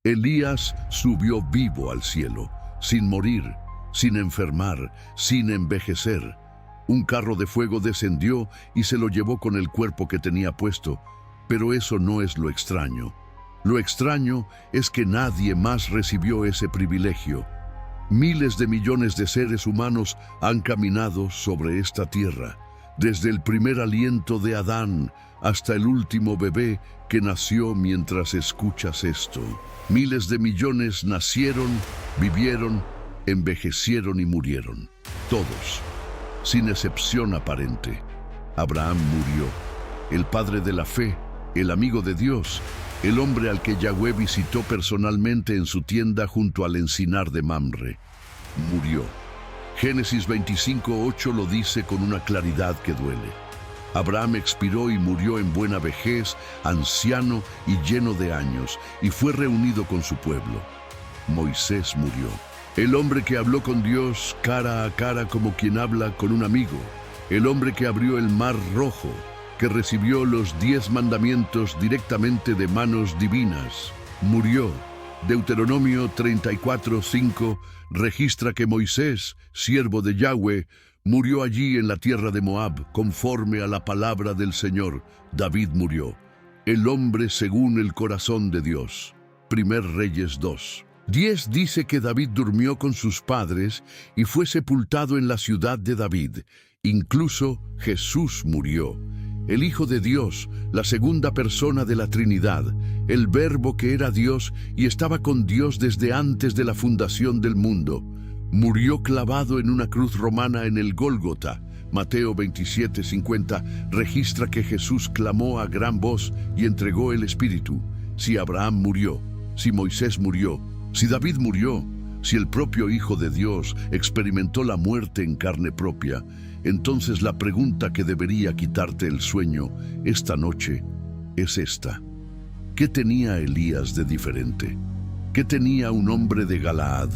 Elías subió vivo al cielo, sin morir, sin enfermar, sin envejecer. Un carro de fuego descendió y se lo llevó con el cuerpo que tenía puesto, pero eso no es lo extraño. Lo extraño es que nadie más recibió ese privilegio. Miles de millones de seres humanos han caminado sobre esta tierra, desde el primer aliento de Adán hasta el último bebé que nació mientras escuchas esto. Miles de millones nacieron, vivieron, envejecieron y murieron. Todos, sin excepción aparente. Abraham murió, el padre de la fe, el amigo de Dios, el hombre al que Yahweh visitó personalmente en su tienda junto al encinar de Mamre. Murió. Génesis 25:8 lo dice con una claridad que duele. Abraham expiró y murió en buena vejez, anciano y lleno de años, y fue reunido con su pueblo. Moisés murió. El hombre que habló con Dios cara a cara como quien habla con un amigo. El hombre que abrió el mar rojo, que recibió los 10 mandamientos directamente de manos divinas. Murió. Deuteronomio 34:5 registra que Moisés, siervo de Yahweh, murió allí en la tierra de Moab, conforme a la palabra del Señor. David murió. El hombre según el corazón de Dios. Primer Reyes 2:10 dice que David durmió con sus padres y fue sepultado en la ciudad de David. Incluso Jesús murió. El Hijo de Dios, la segunda persona de la Trinidad, el Verbo que era Dios y estaba con Dios desde antes de la fundación del mundo, murió clavado en una cruz romana en el Gólgota. Mateo 27:50 registra que Jesús clamó a gran voz y entregó el Espíritu. Si Abraham murió, si Moisés murió, si David murió, si el propio Hijo de Dios experimentó la muerte en carne propia, entonces la pregunta que debería quitarte el sueño esta noche es esta. ¿Qué tenía Elías de diferente? ¿Qué tenía un hombre de Galaad,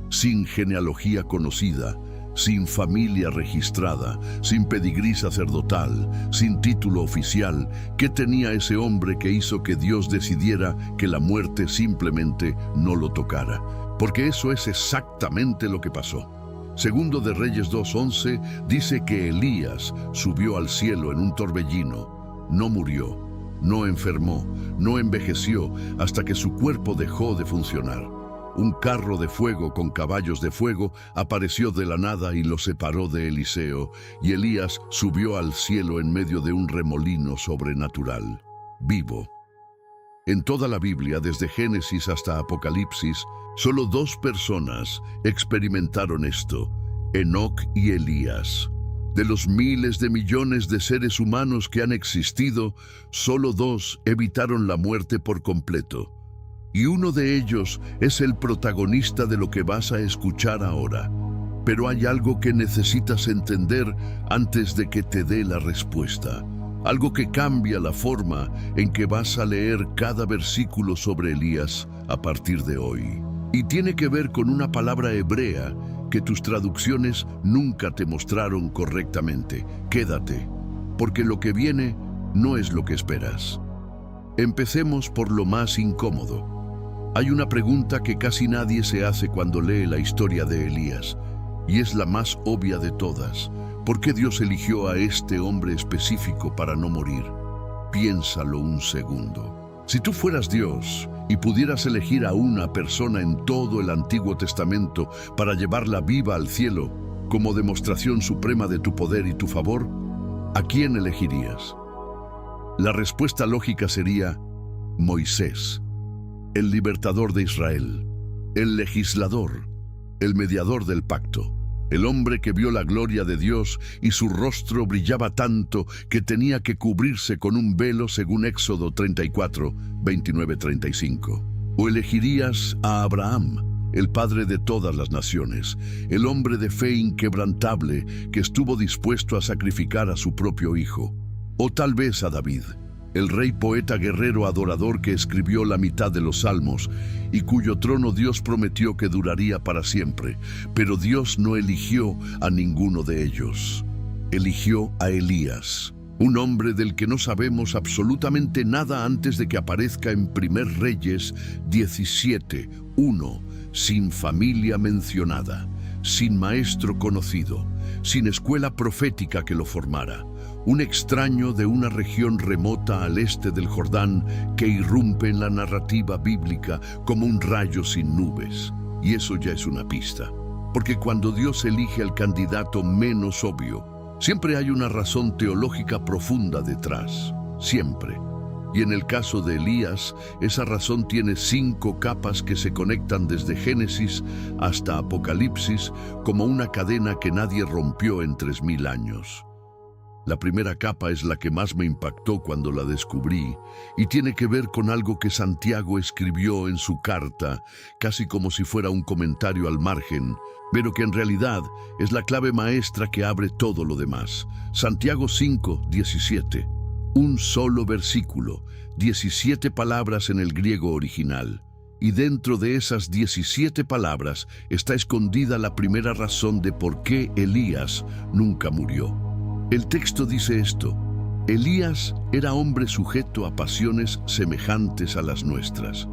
sin genealogía conocida, sin familia registrada, sin pedigrí sacerdotal, sin título oficial? ¿Qué tenía ese hombre que hizo que Dios decidiera que la muerte simplemente no lo tocara? Porque eso es exactamente lo que pasó. Segundo de Reyes 2:11 dice que Elías subió al cielo en un torbellino. No murió, no enfermó, no envejeció hasta que su cuerpo dejó de funcionar. Un carro de fuego con caballos de fuego apareció de la nada y lo separó de Eliseo, y Elías subió al cielo en medio de un remolino sobrenatural, vivo. En toda la Biblia, desde Génesis hasta Apocalipsis, solo 2 personas experimentaron esto: Enoc y Elías. De los miles de millones de seres humanos que han existido, solo 2 evitaron la muerte por completo. Y uno de ellos es el protagonista de lo que vas a escuchar ahora. Pero hay algo que necesitas entender antes de que te dé la respuesta. Algo que cambia la forma en que vas a leer cada versículo sobre Elías a partir de hoy. Y tiene que ver con una palabra hebrea que tus traducciones nunca te mostraron correctamente. Quédate, porque lo que viene no es lo que esperas. Empecemos por lo más incómodo. Hay una pregunta que casi nadie se hace cuando lee la historia de Elías, y es la más obvia de todas. ¿Por qué Dios eligió a este hombre específico para no morir? Piénsalo un segundo. Si tú fueras Dios y pudieras elegir a una persona en todo el Antiguo Testamento para llevarla viva al cielo, como demostración suprema de tu poder y tu favor, ¿a quién elegirías? La respuesta lógica sería Moisés, el libertador de Israel, el legislador, el mediador del pacto. El hombre que vio la gloria de Dios y su rostro brillaba tanto que tenía que cubrirse con un velo según Éxodo 34, 29-35. ¿O elegirías a Abraham, el padre de todas las naciones, el hombre de fe inquebrantable que estuvo dispuesto a sacrificar a su propio hijo? ¿O tal vez a David, el rey poeta guerrero adorador que escribió la mitad de los salmos y cuyo trono Dios prometió que duraría para siempre, pero Dios no eligió a ninguno de ellos? Eligió a Elías, Un hombre del que no sabemos absolutamente nada antes de que aparezca en 1 Reyes 17:1, sin familia mencionada, sin maestro conocido, sin escuela profética que lo formara, un extraño de una región remota al este del Jordán que irrumpe en la narrativa bíblica como un rayo sin nubes. Y eso ya es una pista, porque cuando Dios elige al candidato menos obvio, siempre hay una razón teológica profunda detrás, siempre. Y en el caso de Elías, esa razón tiene 5 capas que se conectan desde Génesis hasta Apocalipsis como una cadena que nadie rompió en 3000 años. La primera capa es la que más me impactó cuando la descubrí y tiene que ver con algo que Santiago escribió en su carta, casi como si fuera un comentario al margen, pero que en realidad es la clave maestra que abre todo lo demás. Santiago 5:17. Un solo versículo, 17 palabras en el griego original. Y dentro de esas 17 palabras está escondida la primera razón de por qué Elías nunca murió. El texto dice esto: Elías era hombre sujeto a pasiones semejantes a las nuestras.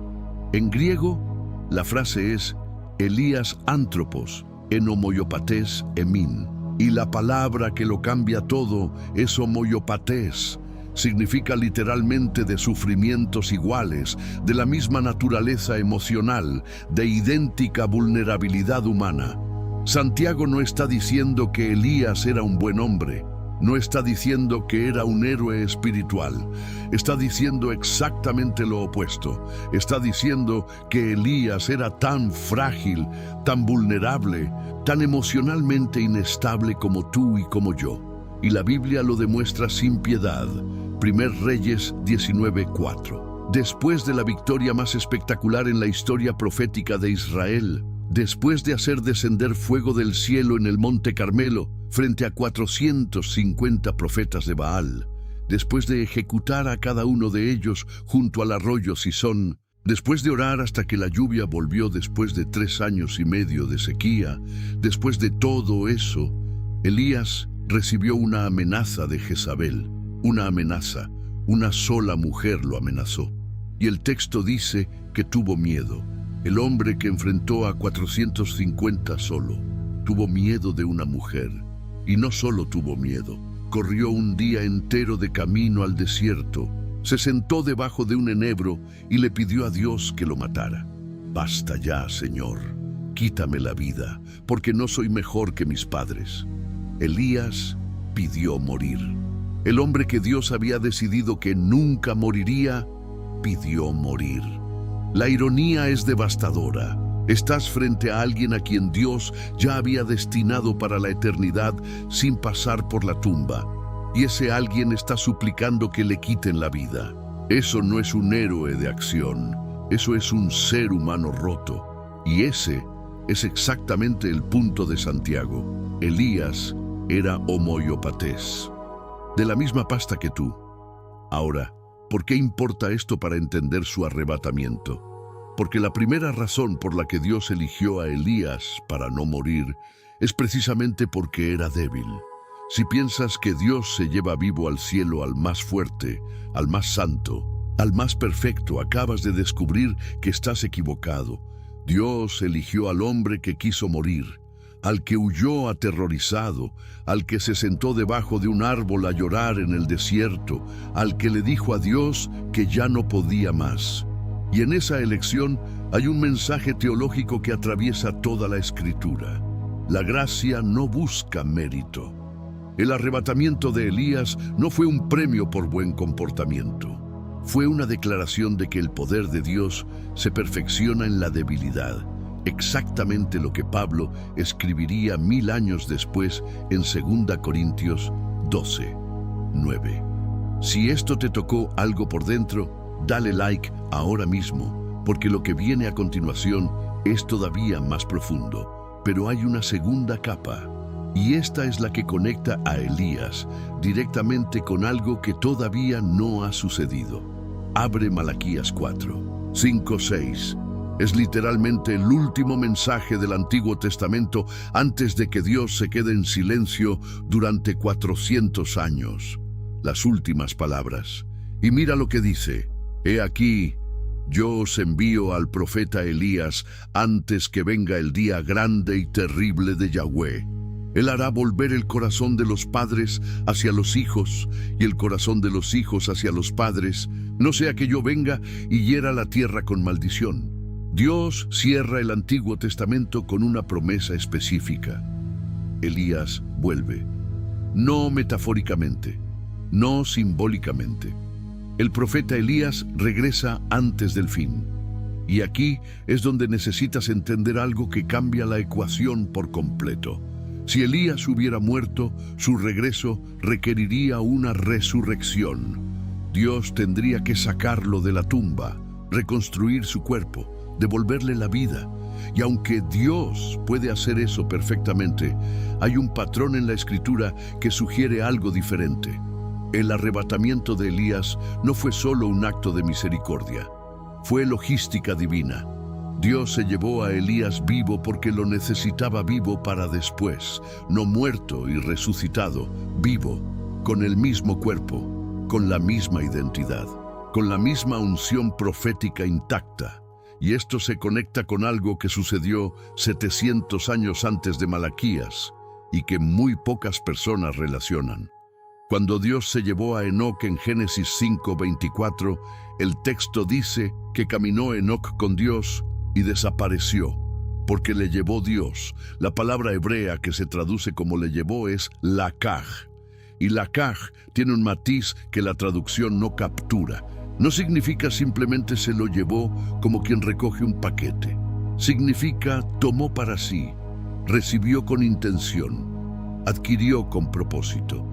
En griego, la frase es Elías antropos, en homoiopatés emin. Y la palabra que lo cambia todo es homoiopatés. Significa literalmente de sufrimientos iguales, de la misma naturaleza emocional, de idéntica vulnerabilidad humana. Santiago no está diciendo que Elías era un buen hombre. No está diciendo que era un héroe espiritual. Está diciendo exactamente lo opuesto. Está diciendo que Elías era tan frágil, tan vulnerable, tan emocionalmente inestable como tú y como yo. Y la Biblia lo demuestra sin piedad. 1 Reyes 19:4. Después de la victoria más espectacular en la historia profética de Israel, después de hacer descender fuego del cielo en el Monte Carmelo, frente a 450 profetas de Baal, después de ejecutar a cada uno de ellos junto al arroyo Sison, después de orar hasta que la lluvia volvió después de 3 años y medio de sequía, después de todo eso, Elías recibió una amenaza de Jezabel, una amenaza, una sola mujer lo amenazó. Y el texto dice que tuvo miedo. El hombre que enfrentó a 450 solo, tuvo miedo de una mujer. Y no solo tuvo miedo, corrió un día entero de camino al desierto, se sentó debajo de un enebro y le pidió a Dios que lo matara. Basta ya, Señor, quítame la vida, porque no soy mejor que mis padres. Elías pidió morir. El hombre que Dios había decidido que nunca moriría, pidió morir. La ironía es devastadora. Estás frente a alguien a quien Dios ya había destinado para la eternidad sin pasar por la tumba. Y ese alguien está suplicando que le quiten la vida. Eso no es un héroe de acción. Eso es un ser humano roto. Y ese es exactamente el punto de Santiago. Elías era homoiopatés, de la misma pasta que tú. Ahora, ¿por qué importa esto para entender su arrebatamiento? Porque la primera razón por la que Dios eligió a Elías para no morir es precisamente porque era débil. Si piensas que Dios se lleva vivo al cielo al más fuerte, al más santo, al más perfecto, acabas de descubrir que estás equivocado. Dios eligió al hombre que quiso morir, al que huyó aterrorizado, al que se sentó debajo de un árbol a llorar en el desierto, al que le dijo a Dios que ya no podía más. Y en esa elección hay un mensaje teológico que atraviesa toda la Escritura. La gracia no busca mérito. El arrebatamiento de Elías no fue un premio por buen comportamiento. Fue una declaración de que el poder de Dios se perfecciona en la debilidad. Exactamente lo que Pablo escribiría 1000 años después en 2 Corintios 12:9. Si esto te tocó algo por dentro, dale like ahora mismo, porque lo que viene a continuación es todavía más profundo. Pero hay una segunda capa, y esta es la que conecta a Elías directamente con algo que todavía no ha sucedido. Abre Malaquías 4:5-6. Es literalmente el último mensaje del Antiguo Testamento antes de que Dios se quede en silencio durante 400 años. las últimas palabras. Y mira lo que dice: «He aquí, yo os envío al profeta Elías antes que venga el día grande y terrible de Yahweh. Él hará volver el corazón de los padres hacia los hijos y el corazón de los hijos hacia los padres, no sea que yo venga y hiera la tierra con maldición». Dios cierra el Antiguo Testamento con una promesa específica. Elías vuelve. No metafóricamente, no simbólicamente. El profeta Elías regresa antes del fin. Y aquí es donde necesitas entender algo que cambia la ecuación por completo. Si Elías hubiera muerto, su regreso requeriría una resurrección. Dios tendría que sacarlo de la tumba, reconstruir su cuerpo, devolverle la vida. Y aunque Dios puede hacer eso perfectamente, hay un patrón en la Escritura que sugiere algo diferente. El arrebatamiento de Elías no fue solo un acto de misericordia, fue logística divina. Dios se llevó a Elías vivo porque lo necesitaba vivo para después, no muerto y resucitado, vivo, con el mismo cuerpo, con la misma identidad, con la misma unción profética intacta. Y esto se conecta con algo que sucedió 700 años antes de Malaquías y que muy pocas personas relacionan. Cuando Dios se llevó a Enoc en Génesis 5:24, el texto dice que caminó Enoc con Dios y desapareció, porque le llevó Dios. La palabra hebrea que se traduce como le llevó es lakaj, y lakaj tiene un matiz que la traducción no captura. No significa simplemente se lo llevó como quien recoge un paquete. Significa tomó para sí, recibió con intención, adquirió con propósito.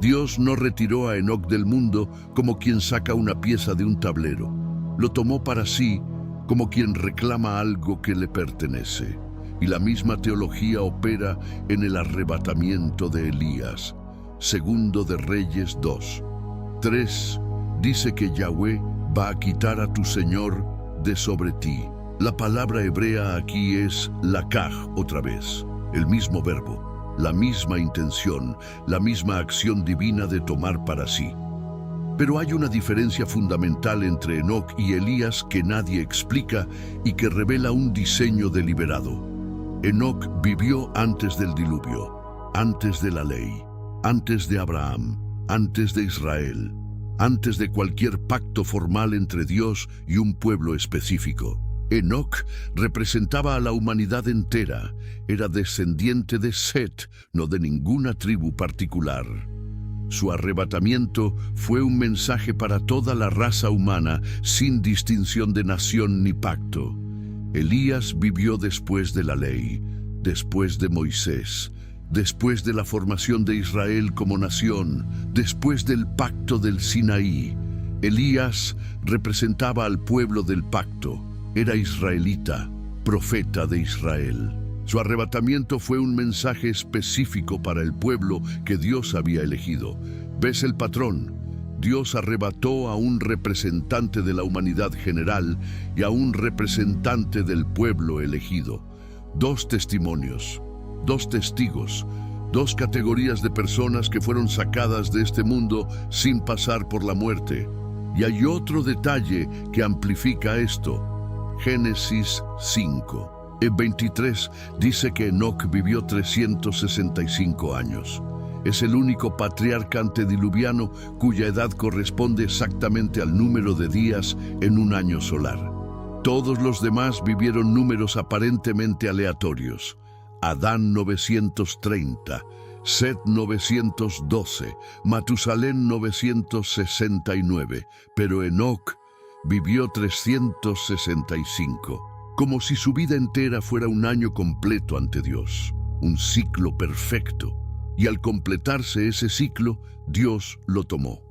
Dios no retiró a Enoc del mundo como quien saca una pieza de un tablero. Lo tomó para sí como quien reclama algo que le pertenece. Y la misma teología opera en el arrebatamiento de Elías. Segundo de Reyes 2:3 dice que Yahweh va a quitar a tu Señor de sobre ti. La palabra hebrea aquí es lakaj otra vez, el mismo verbo, la misma intención, la misma acción divina de tomar para sí. Pero hay una diferencia fundamental entre Enoc y Elías que nadie explica y que revela un diseño deliberado. Enoc vivió antes del diluvio, antes de la ley, antes de Abraham, antes de Israel, antes de cualquier pacto formal entre Dios y un pueblo específico. Enoc representaba a la humanidad entera, era descendiente de Set, no de ninguna tribu particular. Su arrebatamiento fue un mensaje para toda la raza humana, sin distinción de nación ni pacto. Elías vivió después de la ley, después de Moisés, después de la formación de Israel como nación, después del pacto del Sinaí. Elías representaba al pueblo del pacto, era israelita, profeta de Israel. Su arrebatamiento fue un mensaje específico para el pueblo que Dios había elegido. ¿Ves el patrón? Dios arrebató a un representante de la humanidad general y a un representante del pueblo elegido. Dos testimonios, dos testigos, dos categorías de personas que fueron sacadas de este mundo sin pasar por la muerte. Y hay otro detalle que amplifica esto. Génesis 5:23 dice que Enoc vivió 365 años. Es el único patriarca antediluviano cuya edad corresponde exactamente al número de días en un año solar. Todos los demás vivieron números aparentemente aleatorios. Adán 930, Set 912, Matusalén 969, pero Enoc vivió 365, como si su vida entera fuera un año completo ante Dios, un ciclo perfecto, y al completarse ese ciclo, Dios lo tomó.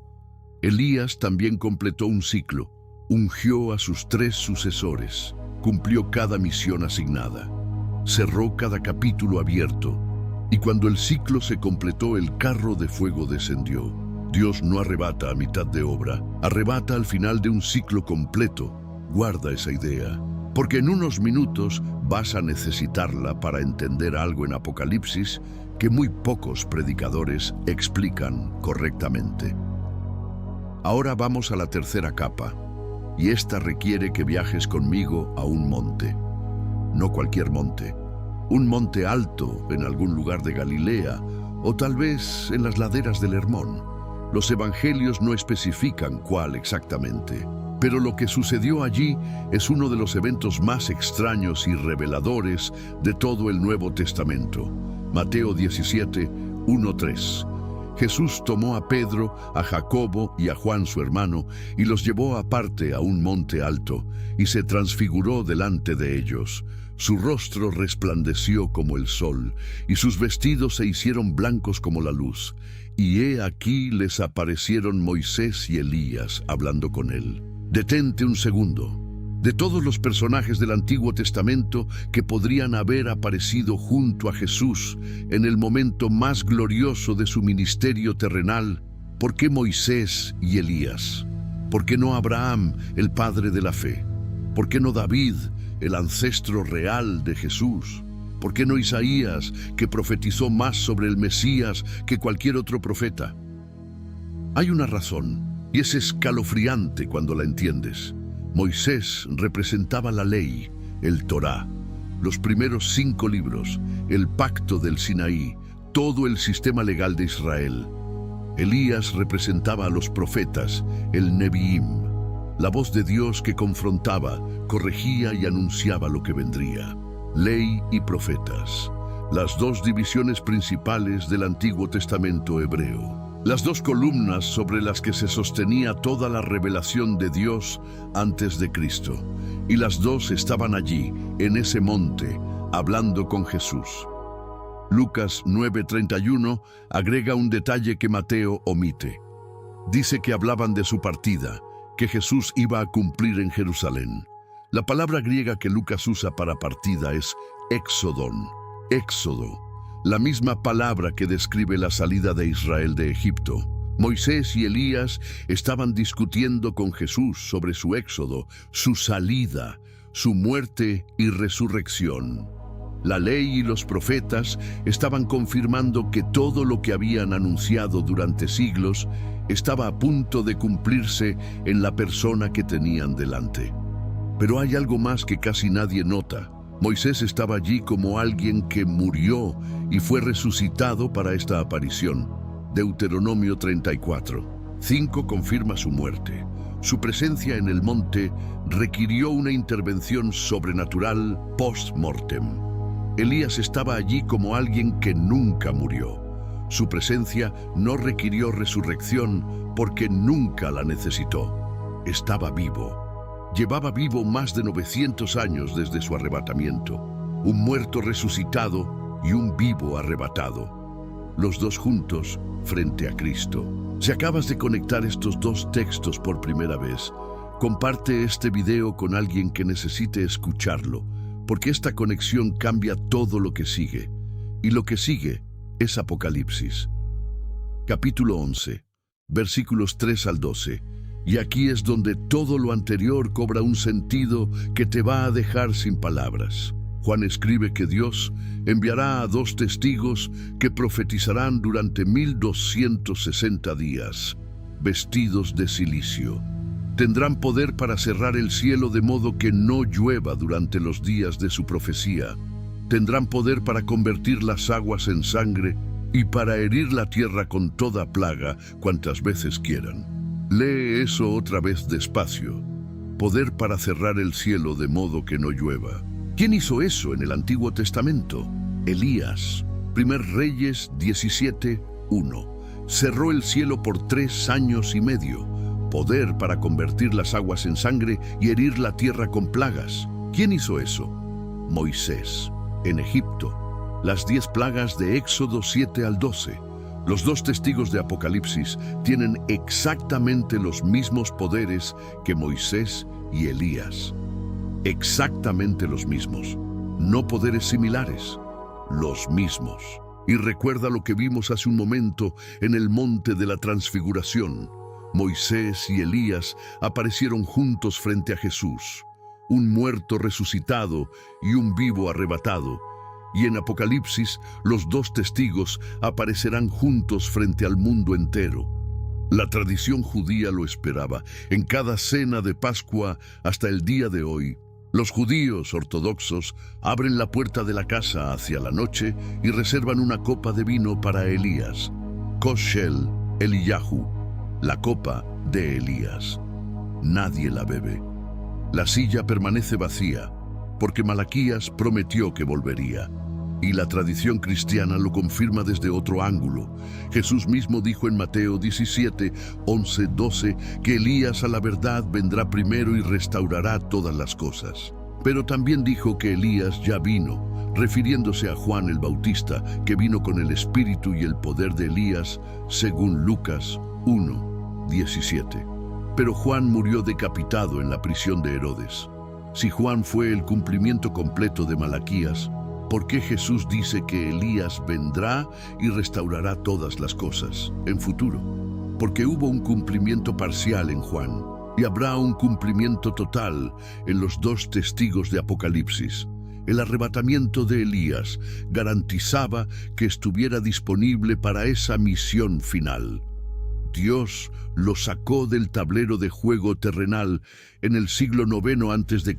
Elías también completó un ciclo, ungió a sus 3 sucesores, cumplió cada misión asignada, cerró cada capítulo abierto, y cuando el ciclo se completó, el carro de fuego descendió. Dios no arrebata a mitad de obra, arrebata al final de un ciclo completo. Guarda esa idea. porque en unos minutos vas a necesitarla para entender algo en Apocalipsis que muy pocos predicadores explican correctamente. Ahora vamos a la tercera capa, y esta requiere que viajes conmigo a un monte. No cualquier monte, un monte alto en algún lugar de Galilea o tal vez en las laderas del Hermón. Los evangelios no especifican cuál exactamente, pero lo que sucedió allí es uno de los eventos más extraños y reveladores de todo el Nuevo Testamento. Mateo 17, 1-3. Jesús tomó a Pedro, a Jacobo y a Juan su hermano y los llevó aparte a un monte alto y se transfiguró delante de ellos. Su rostro resplandeció como el sol y sus vestidos se hicieron blancos como la luz. Y he aquí les aparecieron Moisés y Elías hablando con él. Detente un segundo. De todos los personajes del Antiguo Testamento que podrían haber aparecido junto a Jesús en el momento más glorioso de su ministerio terrenal, ¿por qué Moisés y Elías? ¿Por qué no Abraham, el padre de la fe? ¿Por qué no David, el ancestro real de Jesús? ¿Por qué no Isaías, que profetizó más sobre el Mesías que cualquier otro profeta? Hay una razón, y es escalofriante cuando la entiendes. Moisés representaba la ley, el Torá, los primeros 5 libros, el pacto del Sinaí, todo el sistema legal de Israel. Elías representaba a los profetas, el Neviim, la voz de Dios que confrontaba, corregía y anunciaba lo que vendría. Ley y profetas, las 2 divisiones principales del Antiguo Testamento hebreo. Las 2 columnas sobre las que se sostenía toda la revelación de Dios antes de Cristo. Y las 2 estaban allí, en ese monte, hablando con Jesús. Lucas 9:31 agrega un detalle que Mateo omite. Dice que hablaban de su partida, que Jesús iba a cumplir en Jerusalén. La palabra griega que Lucas usa para partida es éxodon, éxodo. La misma palabra que describe la salida de Israel de Egipto. Moisés y Elías estaban discutiendo con Jesús sobre su éxodo, su salida, su muerte y resurrección. La ley y los profetas estaban confirmando que todo lo que habían anunciado durante siglos estaba a punto de cumplirse en la persona que tenían delante. Pero hay algo más que casi nadie nota. Moisés estaba allí como alguien que murió y fue resucitado para esta aparición. Deuteronomio 34:5 confirma su muerte. Su presencia en el monte requirió una intervención sobrenatural post-mortem. Elías estaba allí como alguien que nunca murió. Su presencia no requirió resurrección porque nunca la necesitó. Estaba vivo. Llevaba vivo más de 900 años desde su arrebatamiento. Un muerto resucitado y un vivo arrebatado. Los 2 juntos frente a Cristo. Si acabas de conectar estos 2 textos por primera vez, comparte este video con alguien que necesite escucharlo, porque esta conexión cambia todo lo que sigue. Y lo que sigue es Apocalipsis. Capítulo 11, versículos 3 al 12. Y aquí es donde todo lo anterior cobra un sentido que te va a dejar sin palabras. Juan escribe que Dios enviará a 2 testigos que profetizarán durante 1260 días, vestidos de cilicio. Tendrán poder para cerrar el cielo de modo que no llueva durante los días de su profecía. Tendrán poder para convertir las aguas en sangre y para herir la tierra con toda plaga cuantas veces quieran. Lee eso otra vez despacio. Poder para cerrar el cielo de modo que no llueva. ¿Quién hizo eso en el Antiguo Testamento? Elías. 1 Reyes 17:1. Cerró el cielo por 3 años y medio. Poder para convertir las aguas en sangre y herir la tierra con plagas. ¿Quién hizo eso? Moisés. En Egipto. Las 10 plagas de Éxodo 7 al 12. Los 2 testigos de Apocalipsis tienen exactamente los mismos poderes que Moisés y Elías. Exactamente los mismos. No poderes similares, los mismos. Y recuerda lo que vimos hace un momento en el monte de la transfiguración. Moisés y Elías aparecieron juntos frente a Jesús. un muerto resucitado y un vivo arrebatado. Y en Apocalipsis, los dos testigos aparecerán juntos frente al mundo entero. La tradición judía lo esperaba en cada cena de Pascua hasta el día de hoy. Los judíos ortodoxos abren la puerta de la casa hacia la noche y reservan una copa de vino para Elías. Koshel Eliyahu, la copa de Elías. Nadie la bebe. La silla permanece vacía, porque Malaquías prometió que volvería. Y la tradición cristiana lo confirma desde otro ángulo. Jesús mismo dijo en Mateo 17, 11, 12, que Elías a la verdad vendrá primero y restaurará todas las cosas. Pero también dijo que Elías ya vino, refiriéndose a Juan el Bautista, que vino con el espíritu y el poder de Elías, según Lucas 1, 17. Pero Juan murió decapitado en la prisión de Herodes. Si Juan fue el cumplimiento completo de Malaquías, ¿por qué Jesús dice que Elías vendrá y restaurará todas las cosas en futuro? Porque hubo un cumplimiento parcial en Juan y habrá un cumplimiento total en los dos testigos de Apocalipsis. El arrebatamiento de Elías garantizaba que estuviera disponible para esa misión final. Dios lo sacó del tablero de juego terrenal en el siglo IX a.C.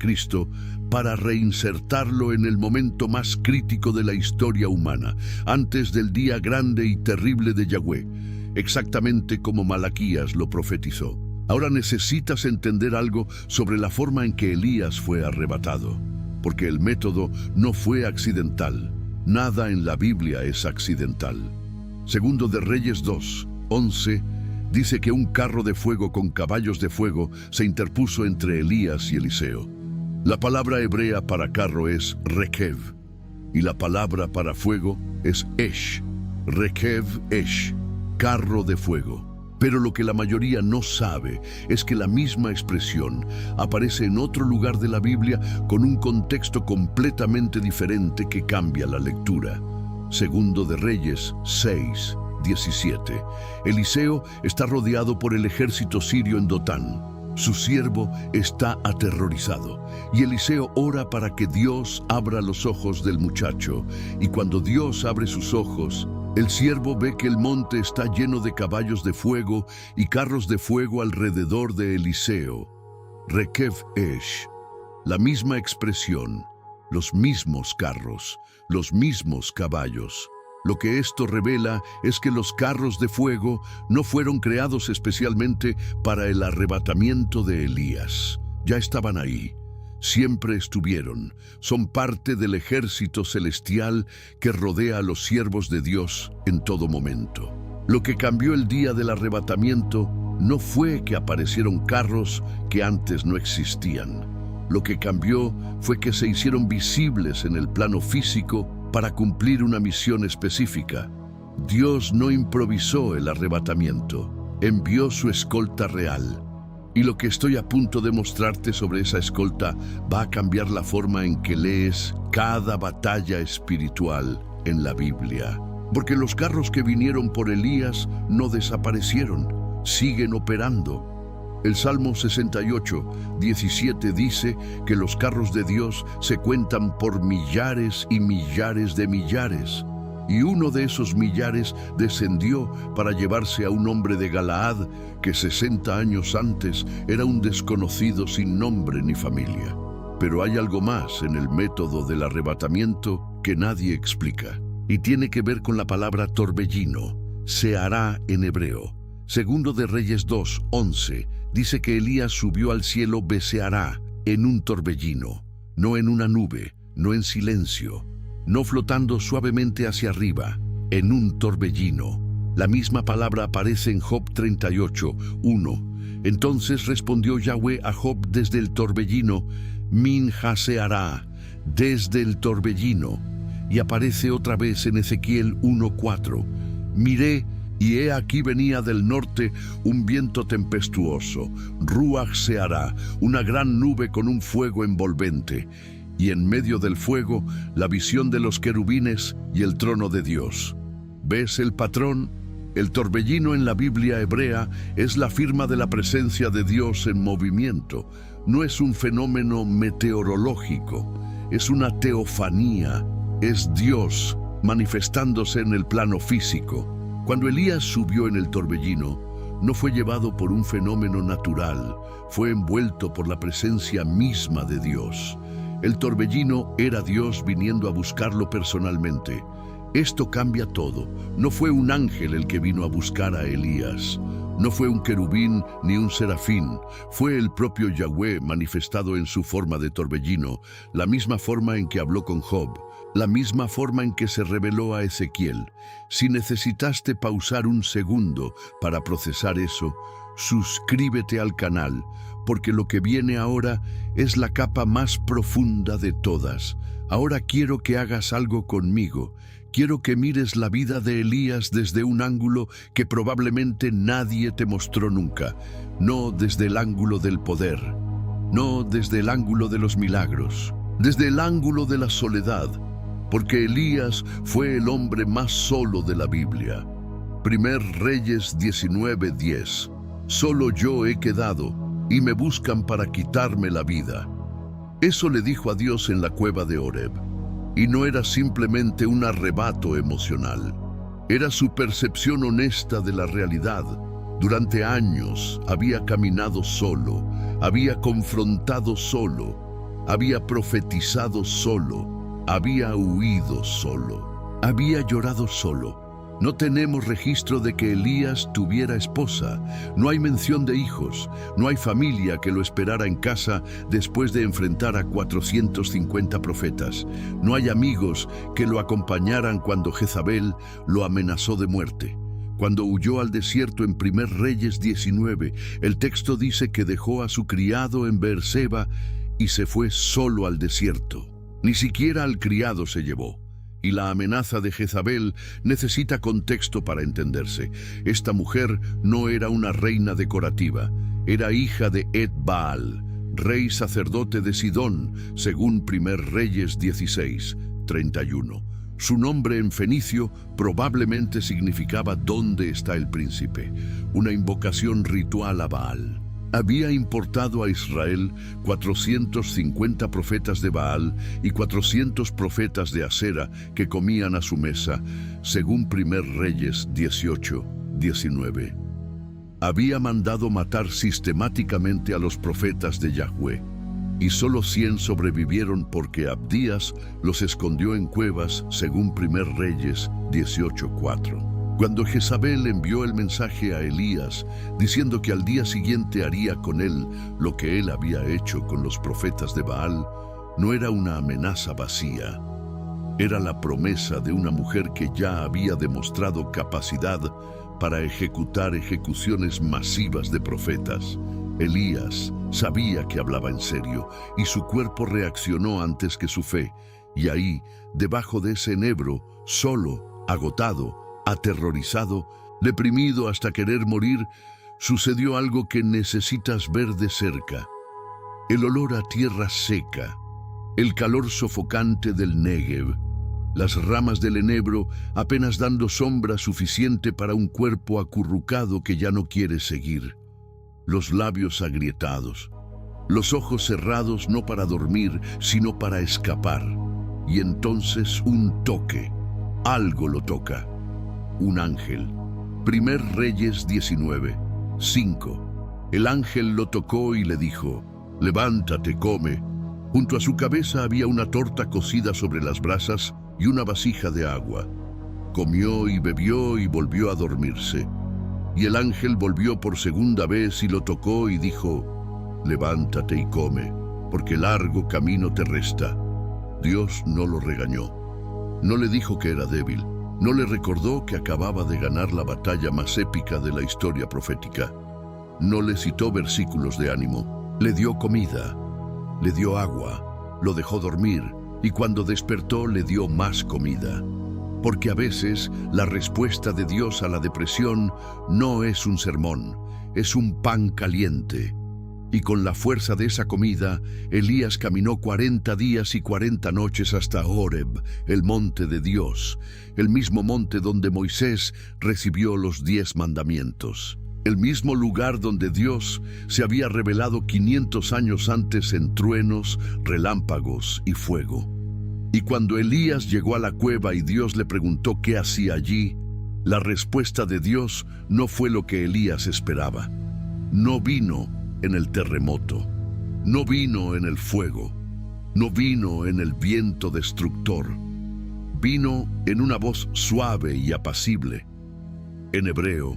para reinsertarlo en el momento más crítico de la historia humana, antes del día grande y terrible de Yahweh, exactamente como Malaquías lo profetizó. Ahora necesitas entender algo sobre la forma en que Elías fue arrebatado, porque el método no fue accidental. Nada en la Biblia es accidental. Segundo de Reyes 2, 11, dice que un carro de fuego con caballos de fuego se interpuso entre Elías y Eliseo. La palabra hebrea para carro es rekev, y la palabra para fuego es esh. Rekev esh, carro de fuego. Pero lo que la mayoría no sabe es que la misma expresión aparece en otro lugar de la Biblia con un contexto completamente diferente que cambia la lectura. Segundo de Reyes 6, 17. Eliseo está rodeado por el ejército sirio en Dotán. Su siervo está aterrorizado y Eliseo ora para que Dios abra los ojos del muchacho. Y cuando Dios abre sus ojos, el siervo ve que el monte está lleno de caballos de fuego y carros de fuego alrededor de Eliseo. Rekev esh, la misma expresión, los mismos carros, los mismos caballos. Lo que esto revela es que los carros de fuego no fueron creados especialmente para el arrebatamiento de Elías. Ya estaban ahí. Siempre estuvieron. Son parte del ejército celestial que rodea a los siervos de Dios en todo momento. Lo que cambió el día del arrebatamiento no fue que aparecieron carros que antes no existían. Lo que cambió fue que se hicieron visibles en el plano físico para cumplir una misión específica. Dios no improvisó el arrebatamiento, envió su escolta real. Y lo que estoy a punto de mostrarte sobre esa escolta va a cambiar la forma en que lees cada batalla espiritual en la Biblia. Porque los carros que vinieron por Elías no desaparecieron, siguen operando. El Salmo 68, 17 dice que los carros de Dios se cuentan por millares y millares de millares. Y uno de esos millares descendió para llevarse a un hombre de Galaad que 60 años antes era un desconocido sin nombre ni familia. Pero hay algo más en el método del arrebatamiento que nadie explica. Y tiene que ver con la palabra torbellino, sehará en hebreo. Segundo de Reyes 2, 11, dice que Elías subió al cielo beseará en un torbellino, no en una nube, no en silencio, no flotando suavemente hacia arriba, en un torbellino. La misma palabra aparece en Job 38, 1. Entonces respondió Yahweh a Job desde el torbellino, min jaseará, desde el torbellino. Y aparece otra vez en Ezequiel 1:4. Miré, y he aquí venía del norte un viento tempestuoso, ruach se hará, una gran nube con un fuego envolvente, y en medio del fuego la visión de los querubines y el trono de Dios. ¿Ves el patrón? El torbellino en la Biblia hebrea es la firma de la presencia de Dios en movimiento, no es un fenómeno meteorológico, es una teofanía, es Dios manifestándose en el plano físico. Cuando Elías subió en el torbellino, no fue llevado por un fenómeno natural, fue envuelto por la presencia misma de Dios. El torbellino era Dios viniendo a buscarlo personalmente. Esto cambia todo. No fue un ángel el que vino a buscar a Elías. No fue un querubín ni un serafín. Fue el propio Yahweh manifestado en su forma de torbellino, la misma forma en que habló con Job, la misma forma en que se reveló a Ezequiel. Si necesitaste pausar un segundo para procesar eso, suscríbete al canal, porque lo que viene ahora es la capa más profunda de todas. Ahora quiero que hagas algo conmigo. Quiero que mires la vida de Elías desde un ángulo que probablemente nadie te mostró nunca. No desde el ángulo del poder, no desde el ángulo de los milagros, desde el ángulo de la soledad, porque Elías fue el hombre más solo de la Biblia. Primer Reyes 19:10. Solo yo he quedado y me buscan para quitarme la vida. Eso le dijo a Dios en la cueva de Horeb. Y no era simplemente un arrebato emocional. Era su percepción honesta de la realidad. Durante años había caminado solo, había confrontado solo, había profetizado solo, había huido solo, había llorado solo. No tenemos registro de que Elías tuviera esposa, no hay mención de hijos, no hay familia que lo esperara en casa después de enfrentar a 450 profetas, no hay amigos que lo acompañaran cuando Jezabel lo amenazó de muerte. Cuando huyó al desierto en Primer Reyes 19, el texto dice que dejó a su criado en Beerseba y se fue solo al desierto. Ni siquiera al criado se llevó. Y la amenaza de Jezabel necesita contexto para entenderse. Esta mujer no era una reina decorativa, era hija de Ed-Baal, rey sacerdote de Sidón, según Primer Reyes 16:31. Su nombre en fenicio probablemente significaba ¿dónde está el príncipe?, una invocación ritual a Baal. Había importado a Israel 450 profetas de Baal y 400 profetas de Asera que comían a su mesa, según Primer Reyes 18:19. Había mandado matar sistemáticamente a los profetas de Yahweh, y solo 100 sobrevivieron porque Abdías los escondió en cuevas, según Primer Reyes 18:4. Cuando Jezabel envió el mensaje a Elías, diciendo que al día siguiente haría con él lo que él había hecho con los profetas de Baal, no era una amenaza vacía. Era la promesa de una mujer que ya había demostrado capacidad para ejecutar ejecuciones masivas de profetas. Elías sabía que hablaba en serio, y su cuerpo reaccionó antes que su fe. Y ahí, debajo de ese enebro, solo, agotado, aterrorizado, deprimido hasta querer morir, sucedió algo que necesitas ver de cerca. El olor a tierra seca, el calor sofocante del Negev, las ramas del enebro apenas dando sombra suficiente para un cuerpo acurrucado que ya no quiere seguir, los labios agrietados, los ojos cerrados no para dormir, sino para escapar. Y entonces un toque, algo lo toca. Un ángel. Primer Reyes 19:5. El ángel lo tocó y le dijo: «Levántate, come». Junto a su cabeza había una torta cocida sobre las brasas y una vasija de agua. Comió y bebió y volvió a dormirse. Y el ángel volvió por segunda vez y lo tocó y dijo: «Levántate y come, porque largo camino te resta». Dios no lo regañó. No le dijo que era débil. No le recordó que acababa de ganar la batalla más épica de la historia profética. No le citó versículos de ánimo. Le dio comida, le dio agua, lo dejó dormir y cuando despertó le dio más comida. Porque a veces la respuesta de Dios a la depresión no es un sermón, es un pan caliente. Y con la fuerza de esa comida, Elías caminó 40 días y 40 noches hasta Horeb, el monte de Dios, el mismo monte donde Moisés recibió los 10 mandamientos. el mismo lugar donde Dios se había revelado 500 años antes en truenos, relámpagos y fuego. Y cuando Elías llegó a la cueva y Dios le preguntó qué hacía allí, la respuesta de Dios no fue lo que Elías esperaba. No vino en el terremoto, no vino en el fuego, no vino en el viento destructor. Vino en una voz suave y apacible. En hebreo,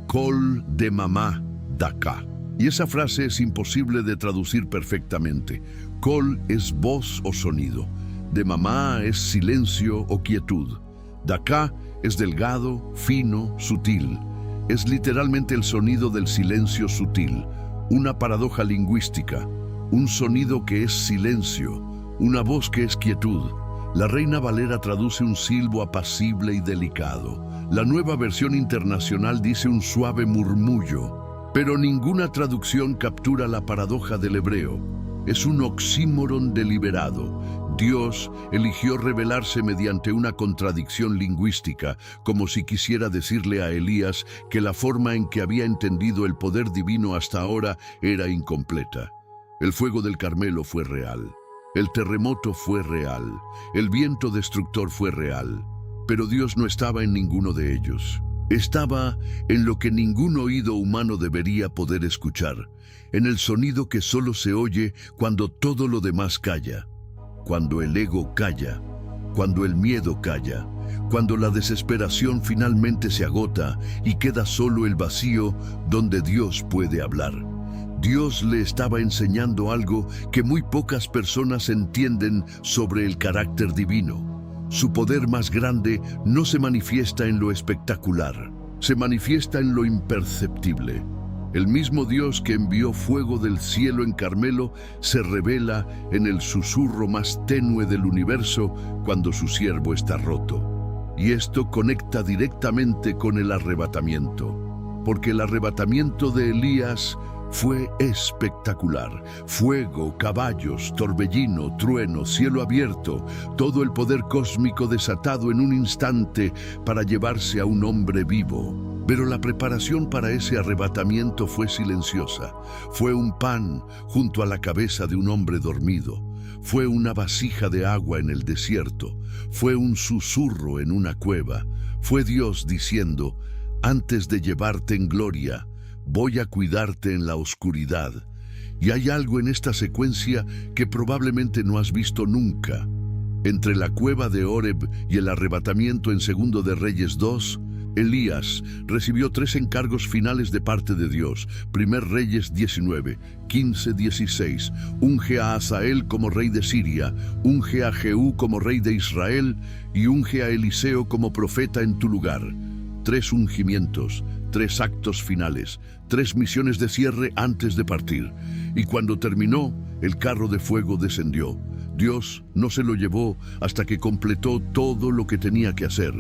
Kol de mamá daka. Y esa frase es imposible de traducir perfectamente. Kol es voz o sonido. De mamá es silencio o quietud. Daka es delgado, fino, sutil. Es literalmente el sonido del silencio sutil. Una paradoja lingüística. Un sonido que es silencio. Una voz que es quietud. La Reina Valera traduce un silbo apacible y delicado. La Nueva Versión Internacional dice un suave murmullo, pero ninguna traducción captura la paradoja del hebreo. Es un oxímoron deliberado. Dios eligió revelarse mediante una contradicción lingüística, como si quisiera decirle a Elías que la forma en que había entendido el poder divino hasta ahora era incompleta. El fuego del Carmelo fue real. El terremoto fue real, el viento destructor fue real, pero Dios no estaba en ninguno de ellos. Estaba en lo que ningún oído humano debería poder escuchar, en el sonido que solo se oye cuando todo lo demás calla, cuando el ego calla, cuando el miedo calla, cuando la desesperación finalmente se agota y queda solo el vacío donde Dios puede hablar. Dios le estaba enseñando algo que muy pocas personas entienden sobre el carácter divino. Su poder más grande no se manifiesta en lo espectacular, se manifiesta en lo imperceptible. El mismo Dios que envió fuego del cielo en Carmelo se revela en el susurro más tenue del universo cuando su siervo está roto. Y esto conecta directamente con el arrebatamiento, porque el arrebatamiento de Elías fue espectacular. Fuego, caballos, torbellino, trueno, cielo abierto, todo el poder cósmico desatado en un instante para llevarse a un hombre vivo. Pero la preparación para ese arrebatamiento fue silenciosa. Fue un pan junto a la cabeza de un hombre dormido. Fue una vasija de agua en el desierto. Fue un susurro en una cueva. Fue Dios diciendo: antes de llevarte en gloria, voy a cuidarte en la oscuridad. Y hay algo en esta secuencia que probablemente no has visto nunca. Entre la cueva de Horeb y el arrebatamiento en 2 de Reyes 2, Elías recibió 3 encargos finales de parte de Dios. 1 Reyes 19, 15, 16. Unge a Hazael como rey de Siria, unge a Jehú como rey de Israel y unge a Eliseo como profeta en tu lugar. 3 ungimientos, 3 actos finales, 3 misiones de cierre antes de partir. Y cuando terminó, el carro de fuego descendió. Dios no se lo llevó hasta que completó todo lo que tenía que hacer.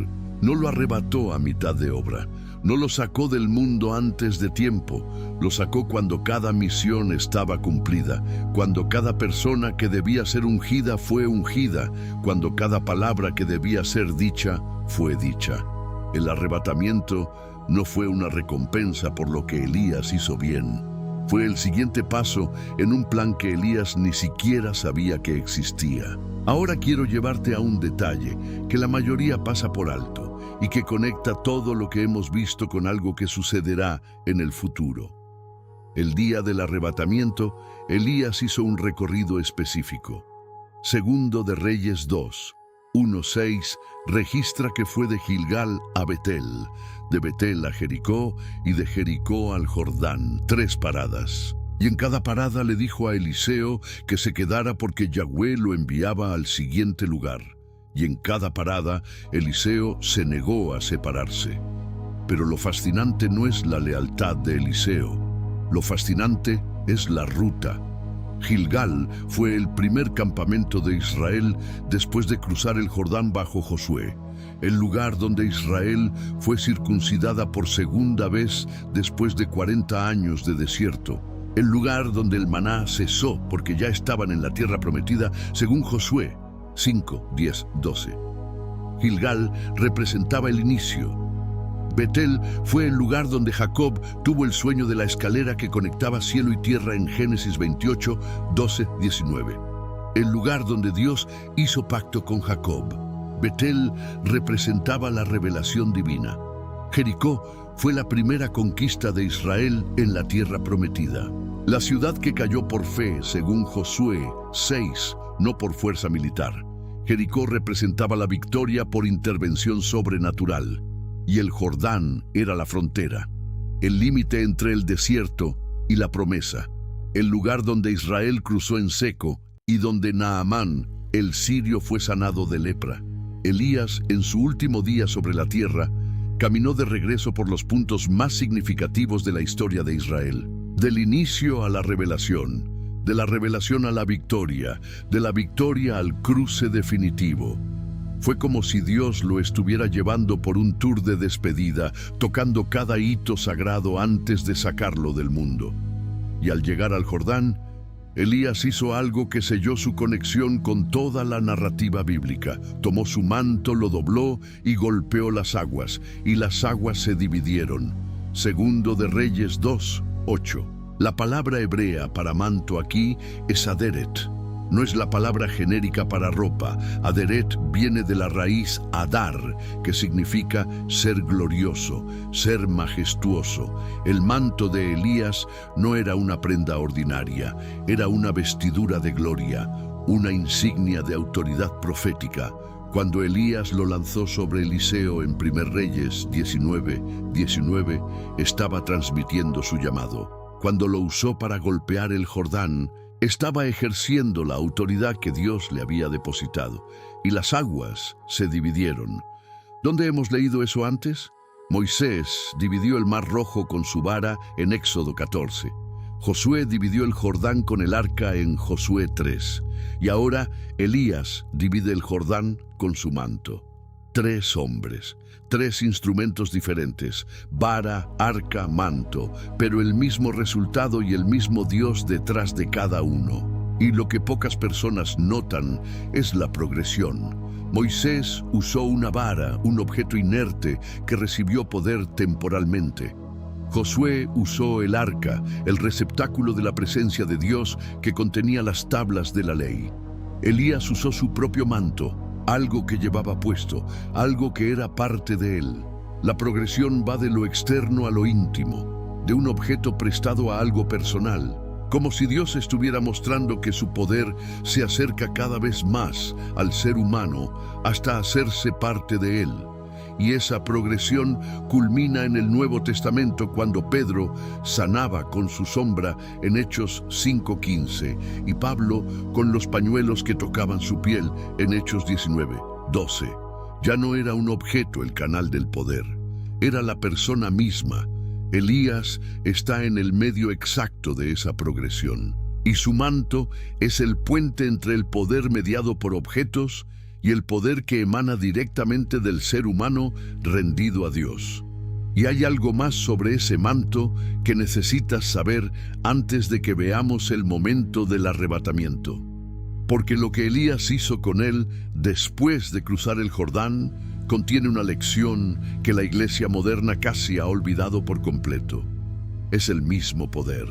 No lo arrebató a mitad de obra. No lo sacó del mundo antes de tiempo. Lo sacó cuando cada misión estaba cumplida, cuando cada persona que debía ser ungida fue ungida, cuando cada palabra que debía ser dicha fue dicha. El arrebatamiento no fue una recompensa por lo que Elías hizo bien. Fue el siguiente paso en un plan que Elías ni siquiera sabía que existía. Ahora quiero llevarte a un detalle que la mayoría pasa por alto y que conecta todo lo que hemos visto con algo que sucederá en el futuro. El día del arrebatamiento, Elías hizo un recorrido específico. 2 de Reyes 2, 1:6 registra que fue de Gilgal a Betel, de Betel a Jericó y de Jericó al Jordán, 3 paradas. Y en cada parada le dijo a Eliseo que se quedara porque Yahweh lo enviaba al siguiente lugar. Y en cada parada Eliseo se negó a separarse. Pero lo fascinante no es la lealtad de Eliseo. Lo fascinante es la ruta. Gilgal fue el primer campamento de Israel después de cruzar el Jordán bajo Josué, el lugar donde Israel fue circuncidada por segunda vez después de 40 años de desierto, el lugar donde el maná cesó porque ya estaban en la tierra prometida según Josué 5, 10, 12. Gilgal representaba el inicio. Betel fue el lugar donde Jacob tuvo el sueño de la escalera que conectaba cielo y tierra en Génesis 28, 12, 19. El lugar donde Dios hizo pacto con Jacob. Betel representaba la revelación divina. Jericó fue la primera conquista de Israel en la tierra prometida. La ciudad que cayó por fe, según Josué 6, no por fuerza militar. Jericó representaba la victoria por intervención sobrenatural, y el Jordán era la frontera, el límite entre el desierto y la promesa, el lugar donde Israel cruzó en seco y donde Naamán, el sirio, fue sanado de lepra. Elías, en su último día sobre la tierra, caminó de regreso por los puntos más significativos de la historia de Israel, del inicio a la revelación, de la revelación a la victoria, de la victoria al cruce definitivo. Fue como si Dios lo estuviera llevando por un tour de despedida, tocando cada hito sagrado antes de sacarlo del mundo. Y al llegar al Jordán, Elías hizo algo que selló su conexión con toda la narrativa bíblica. Tomó su manto, lo dobló y golpeó las aguas, y las aguas se dividieron. Segundo de Reyes 2, 8. La palabra hebrea para manto aquí es aderet. No es la palabra genérica para ropa. Aderet viene de la raíz adar, que significa ser glorioso, ser majestuoso. El manto de Elías no era una prenda ordinaria, era una vestidura de gloria, una insignia de autoridad profética. Cuando Elías lo lanzó sobre Eliseo en 1 Reyes 19, 19, estaba transmitiendo su llamado. Cuando lo usó para golpear el Jordán, estaba ejerciendo la autoridad que Dios le había depositado, y las aguas se dividieron. ¿Dónde hemos leído eso antes? Moisés dividió el Mar Rojo con su vara en Éxodo 14. Josué dividió el Jordán con el arca en Josué 3. Y ahora Elías divide el Jordán con su manto. 3 hombres, 3 instrumentos diferentes, vara, arca, manto, pero el mismo resultado y el mismo Dios detrás de cada uno. Y lo que pocas personas notan es la progresión. Moisés usó una vara, un objeto inerte que recibió poder temporalmente. Josué usó el arca, el receptáculo de la presencia de Dios que contenía las tablas de la ley. Elías usó su propio manto, algo que llevaba puesto, algo que era parte de él. La progresión va de lo externo a lo íntimo, de un objeto prestado a algo personal, como si Dios estuviera mostrando que su poder se acerca cada vez más al ser humano hasta hacerse parte de él. Y esa progresión culmina en el Nuevo Testamento cuando Pedro sanaba con su sombra en Hechos 5:15 y Pablo con los pañuelos que tocaban su piel en Hechos 19:12. Ya no era un objeto el canal del poder, era la persona misma. Elías está en el medio exacto de esa progresión, y su manto es el puente entre el poder mediado por objetos y el poder que emana directamente del ser humano rendido a Dios. Y hay algo más sobre ese manto que necesitas saber antes de que veamos el momento del arrebatamiento. Porque lo que Elías hizo con él después de cruzar el Jordán contiene una lección que la iglesia moderna casi ha olvidado por completo. Es el mismo poder,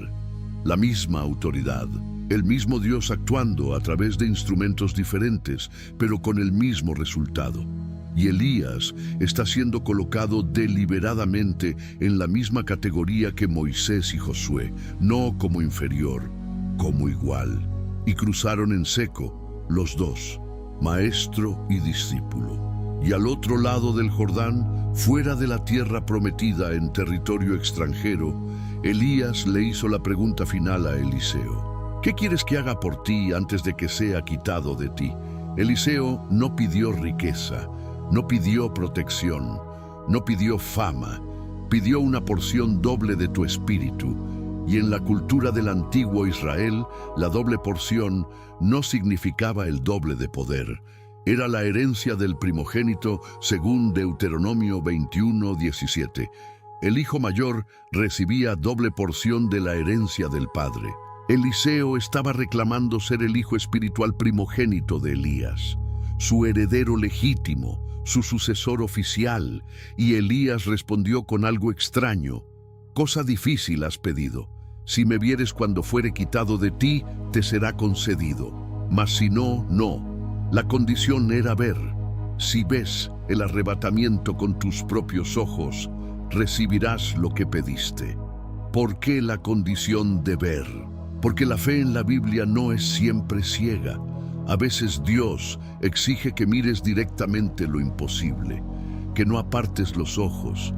la misma autoridad, el mismo Dios actuando a través de instrumentos diferentes, pero con el mismo resultado. Y Elías está siendo colocado deliberadamente en la misma categoría que Moisés y Josué, no como inferior, como igual. Y cruzaron en seco los dos, maestro y discípulo. Y al otro lado del Jordán, fuera de la tierra prometida en territorio extranjero, Elías le hizo la pregunta final a Eliseo. ¿Qué quieres que haga por ti antes de que sea quitado de ti? Eliseo no pidió riqueza, no pidió protección, no pidió fama, pidió una porción doble de tu espíritu. Y en la cultura del antiguo Israel, la doble porción no significaba el doble de poder. Era la herencia del primogénito según Deuteronomio 21:17. El hijo mayor recibía doble porción de la herencia del padre. Eliseo estaba reclamando ser el hijo espiritual primogénito de Elías, su heredero legítimo, su sucesor oficial, y Elías respondió con algo extraño. Cosa difícil has pedido. Si me vieres cuando fuere quitado de ti, te será concedido. Mas si no, no. La condición era ver. Si ves el arrebatamiento con tus propios ojos, recibirás lo que pediste. ¿Por qué la condición de ver? Porque la fe en la Biblia no es siempre ciega. A veces Dios exige que mires directamente lo imposible, que no apartes los ojos,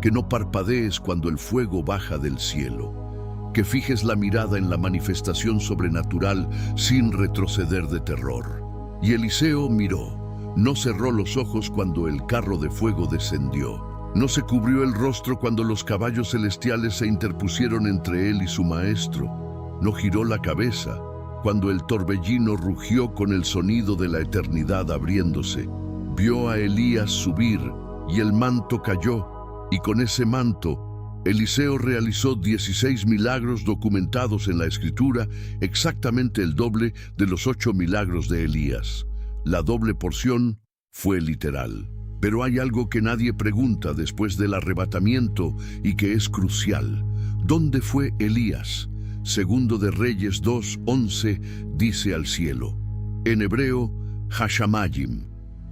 que no parpadees cuando el fuego baja del cielo, que fijes la mirada en la manifestación sobrenatural sin retroceder de terror. Y Eliseo miró, no cerró los ojos cuando el carro de fuego descendió, no se cubrió el rostro cuando los caballos celestiales se interpusieron entre él y su maestro, no giró la cabeza cuando el torbellino rugió con el sonido de la eternidad abriéndose. Vio a Elías subir y el manto cayó, y con ese manto Eliseo realizó 16 milagros documentados en la Escritura, exactamente el doble de los 8 milagros de Elías. La doble porción fue literal. Pero hay algo que nadie pregunta después del arrebatamiento y que es crucial. ¿Dónde fue Elías? Segundo de Reyes 2:11 dice al cielo. En hebreo, Hashamayim.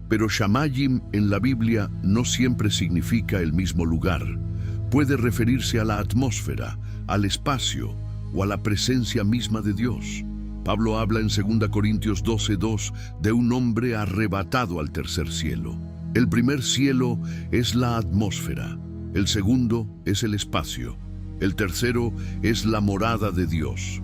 Pero Shamayim en la Biblia no siempre significa el mismo lugar. Puede referirse a la atmósfera, al espacio o a la presencia misma de Dios. Pablo habla en 2 Corintios 12:2 de un hombre arrebatado al tercer cielo. El primer cielo es la atmósfera, el segundo es el espacio, el tercero es la morada de Dios.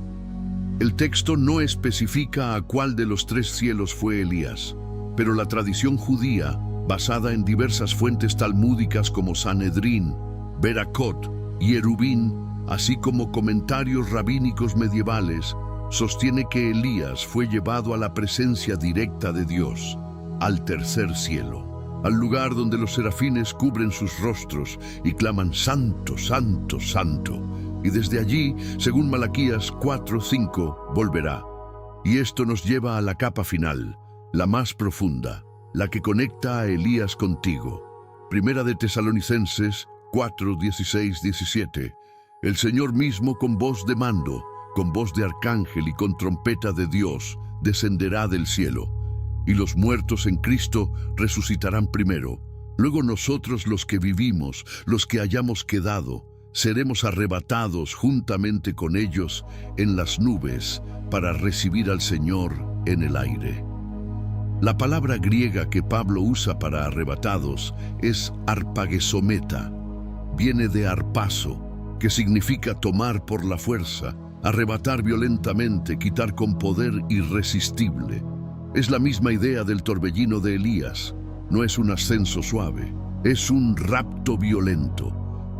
El texto no especifica a cuál de los 3 cielos fue Elías, pero la tradición judía, basada en diversas fuentes talmúdicas como Sanedrín, Beracot y Erubín, así como comentarios rabínicos medievales, sostiene que Elías fue llevado a la presencia directa de Dios, al tercer cielo, al lugar donde los serafines cubren sus rostros y claman Santo, Santo, Santo. Y desde allí, según Malaquías 4:5, volverá. Y esto nos lleva a la capa final, la más profunda, la que conecta a Elías contigo. Primera de Tesalonicenses 4:16-17. El Señor mismo con voz de mando, con voz de arcángel y con trompeta de Dios, descenderá del cielo. Y los muertos en Cristo resucitarán primero. Luego nosotros los que vivimos, los que hayamos quedado, seremos arrebatados juntamente con ellos en las nubes para recibir al Señor en el aire. La palabra griega que Pablo usa para arrebatados es arpagesometa. Viene de arpazo, que significa tomar por la fuerza, arrebatar violentamente, quitar con poder irresistible. Es la misma idea del torbellino de Elías. No es un ascenso suave, es un rapto violento.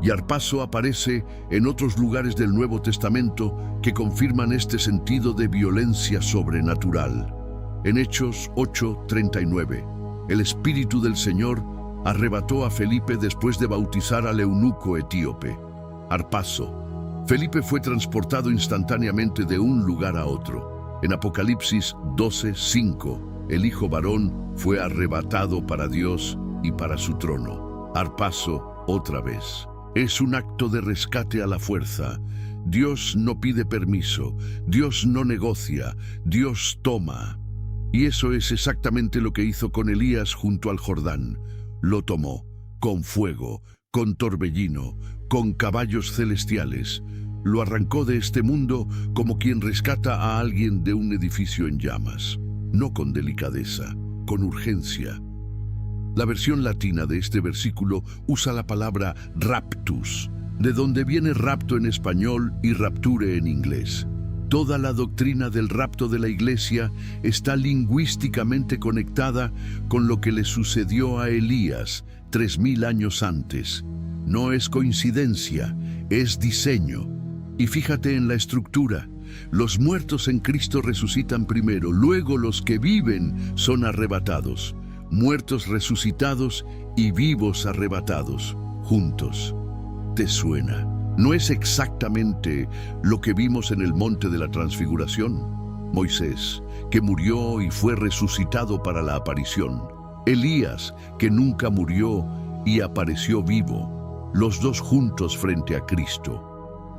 Y arpazo aparece en otros lugares del Nuevo Testamento que confirman este sentido de violencia sobrenatural. En Hechos 8:39, el Espíritu del Señor arrebató a Felipe después de bautizar al eunuco etíope. Arpazo. Felipe fue transportado instantáneamente de un lugar a otro. En Apocalipsis 12:5, el hijo varón fue arrebatado para Dios y para su trono. Arpazo otra vez. Es un acto de rescate a la fuerza. Dios no pide permiso, Dios no negocia, Dios toma. Y eso es exactamente lo que hizo con Elías junto al Jordán. Lo tomó, con fuego, con torbellino, con caballos celestiales. Lo arrancó de este mundo como quien rescata a alguien de un edificio en llamas. No con delicadeza, con urgencia. La versión latina de este versículo usa la palabra raptus, de donde viene rapto en español y rapture en inglés. Toda la doctrina del rapto de la Iglesia está lingüísticamente conectada con lo que le sucedió a Elías 3000 años antes. No es coincidencia, es diseño. Y fíjate en la estructura. Los muertos en Cristo resucitan primero, luego los que viven son arrebatados. Muertos resucitados y vivos arrebatados, juntos. ¿Te suena? ¿No es exactamente lo que vimos en el monte de la transfiguración? Moisés, que murió y fue resucitado para la aparición. Elías, que nunca murió y apareció vivo, los dos juntos frente a Cristo.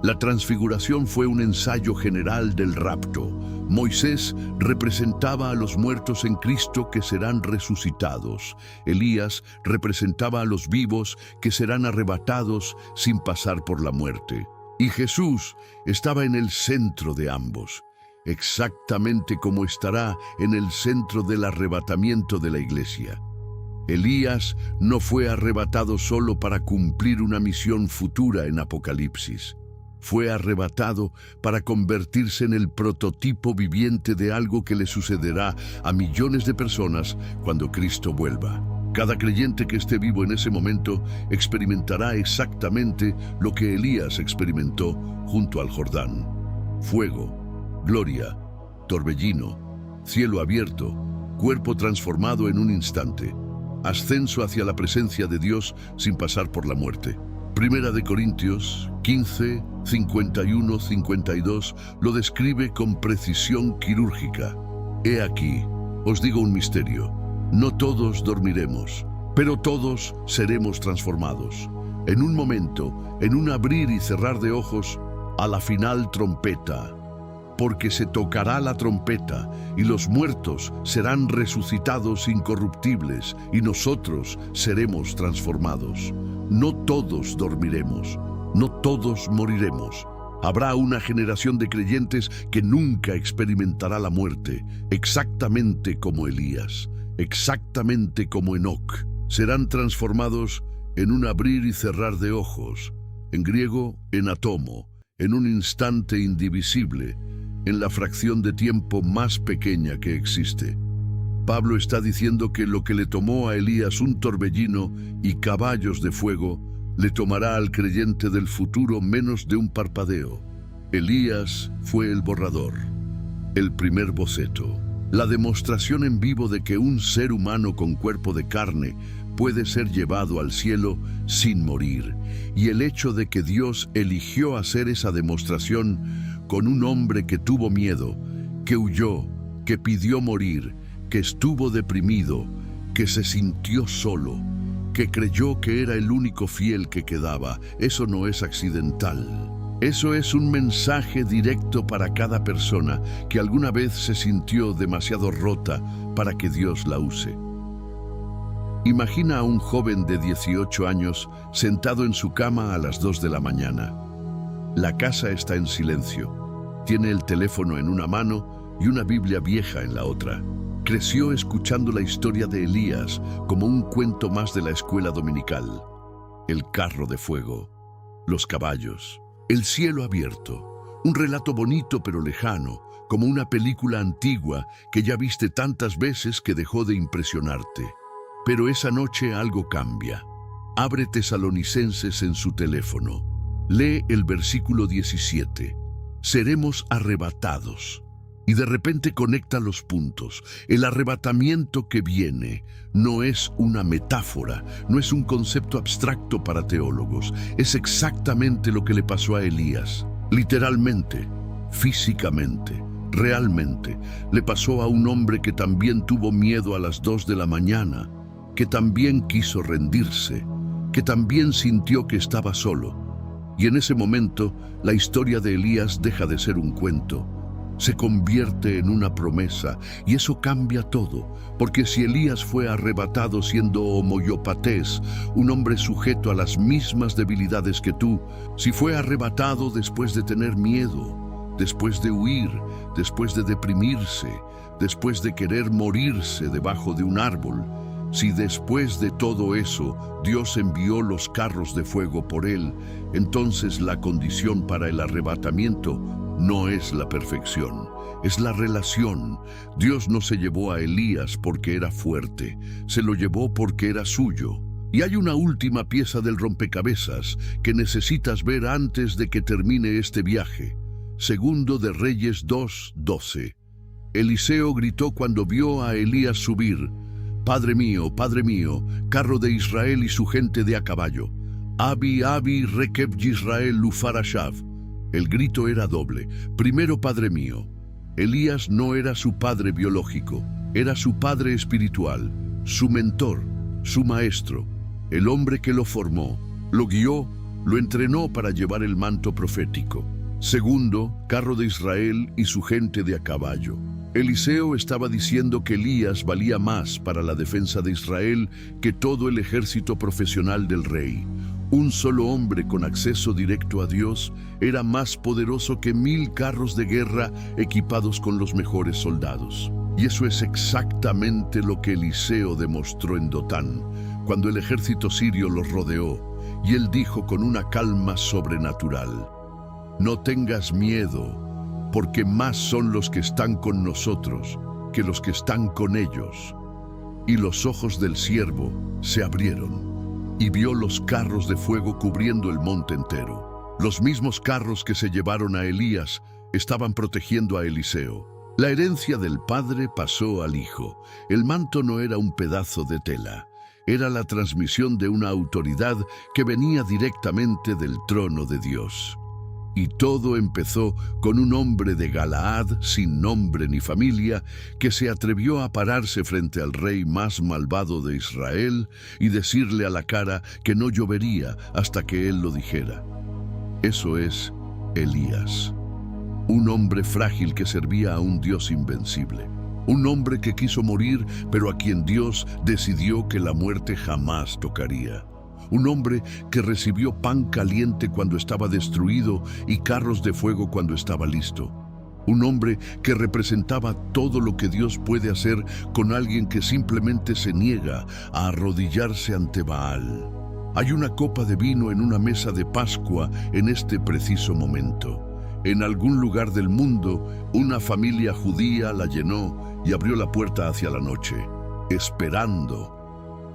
La transfiguración fue un ensayo general del rapto. Moisés representaba a los muertos en Cristo que serán resucitados. Elías representaba a los vivos que serán arrebatados sin pasar por la muerte. Y Jesús estaba en el centro de ambos, exactamente como estará en el centro del arrebatamiento de la iglesia. Elías no fue arrebatado solo para cumplir una misión futura en Apocalipsis. Fue arrebatado para convertirse en el prototipo viviente de algo que le sucederá a millones de personas cuando Cristo vuelva. Cada creyente que esté vivo en ese momento experimentará exactamente lo que Elías experimentó junto al Jordán: fuego, gloria, torbellino, cielo abierto, cuerpo transformado en un instante, ascenso hacia la presencia de Dios sin pasar por la muerte. Primera de Corintios 15, 51-52 lo describe con precisión quirúrgica. He aquí, os digo un misterio: no todos dormiremos, pero todos seremos transformados. En un momento, en un abrir y cerrar de ojos, a la final trompeta. Porque se tocará la trompeta, y los muertos serán resucitados incorruptibles, y nosotros seremos transformados. No todos dormiremos, no todos moriremos. Habrá una generación de creyentes que nunca experimentará la muerte, exactamente como Elías, exactamente como Enoc. Serán transformados en un abrir y cerrar de ojos, en griego, en átomo, en un instante indivisible, en la fracción de tiempo más pequeña que existe. Pablo está diciendo que lo que le tomó a Elías un torbellino y caballos de fuego, le tomará al creyente del futuro menos de un parpadeo. Elías fue el borrador, el primer boceto, la demostración en vivo de que un ser humano con cuerpo de carne puede ser llevado al cielo sin morir, y el hecho de que Dios eligió hacer esa demostración con un hombre que tuvo miedo, que huyó, que pidió morir, que estuvo deprimido, que se sintió solo, que creyó que era el único fiel que quedaba. Eso no es accidental. Eso es un mensaje directo para cada persona que alguna vez se sintió demasiado rota para que Dios la use. Imagina a un joven de 18 años sentado en su cama a las 2 de la mañana. La casa está en silencio. Tiene el teléfono en una mano y una Biblia vieja en la otra. Creció escuchando la historia de Elías como un cuento más de la escuela dominical. El carro de fuego, los caballos, el cielo abierto, un relato bonito pero lejano, como una película antigua que ya viste tantas veces que dejó de impresionarte. Pero esa noche algo cambia. Abre Tesalonicenses en su teléfono. Lee el versículo 17. Seremos arrebatados. Y de repente conecta los puntos. El arrebatamiento que viene no es una metáfora, no es un concepto abstracto para teólogos. Es exactamente lo que le pasó a Elías. Literalmente, físicamente, realmente, le pasó a un hombre que también tuvo miedo a las 2 de la mañana, que también quiso rendirse, que también sintió que estaba solo. Y en ese momento, la historia de Elías deja de ser un cuento. Se convierte en una promesa, y eso cambia todo, porque si Elías fue arrebatado siendo homoiopatés, un hombre sujeto a las mismas debilidades que tú, si fue arrebatado después de tener miedo, después de huir, después de deprimirse, después de querer morirse debajo de un árbol, si después de todo eso Dios envió los carros de fuego por él, entonces la condición para el arrebatamiento no es la perfección, es la relación. Dios no se llevó a Elías porque era fuerte, se lo llevó porque era suyo. Y hay una última pieza del rompecabezas que necesitas ver antes de que termine este viaje. Segundo de Reyes 2:12. Eliseo gritó cuando vio a Elías subir: Padre mío, carro de Israel y su gente de a caballo. Abi, Abi, Rekeb Yisrael Lufarashav. El grito era doble. Primero, Padre mío. Elías no era su padre biológico, era su padre espiritual, su mentor, su maestro, el hombre que lo formó, lo guió, lo entrenó para llevar el manto profético. Segundo, carro de Israel y su gente de a caballo. Eliseo estaba diciendo que Elías valía más para la defensa de Israel que todo el ejército profesional del rey. Un solo hombre con acceso directo a Dios era más poderoso que 1000 carros de guerra equipados con los mejores soldados. Y eso es exactamente lo que Eliseo demostró en Dotán, cuando el ejército sirio los rodeó, y él dijo con una calma sobrenatural: no tengas miedo, porque más son los que están con nosotros que los que están con ellos. Y los ojos del siervo se abrieron, y vio los carros de fuego cubriendo el monte entero. Los mismos carros que se llevaron a Elías estaban protegiendo a Eliseo. La herencia del padre pasó al hijo. El manto no era un pedazo de tela, era la transmisión de una autoridad que venía directamente del trono de Dios. Y todo empezó con un hombre de Galaad, sin nombre ni familia, que se atrevió a pararse frente al rey más malvado de Israel y decirle a la cara que no llovería hasta que él lo dijera. Eso es Elías. Un hombre frágil que servía a un Dios invencible. Un hombre que quiso morir, pero a quien Dios decidió que la muerte jamás tocaría. Un hombre que recibió pan caliente cuando estaba destruido y carros de fuego cuando estaba listo. Un hombre que representaba todo lo que Dios puede hacer con alguien que simplemente se niega a arrodillarse ante Baal. Hay una copa de vino en una mesa de Pascua en este preciso momento. En algún lugar del mundo, una familia judía la llenó y abrió la puerta hacia la noche, esperando.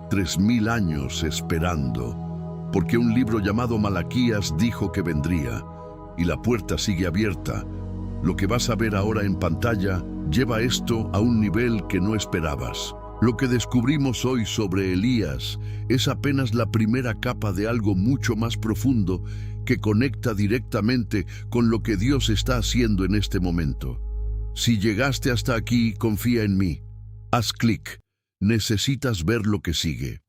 3000 años esperando, porque un libro llamado Malaquías dijo que vendría, y la puerta sigue abierta. Lo que vas a ver ahora en pantalla lleva esto a un nivel que no esperabas. Lo que descubrimos hoy sobre Elías es apenas la primera capa de algo mucho más profundo que conecta directamente con lo que Dios está haciendo en este momento. Si llegaste hasta aquí, confía en mí. Haz clic. Necesitas ver lo que sigue.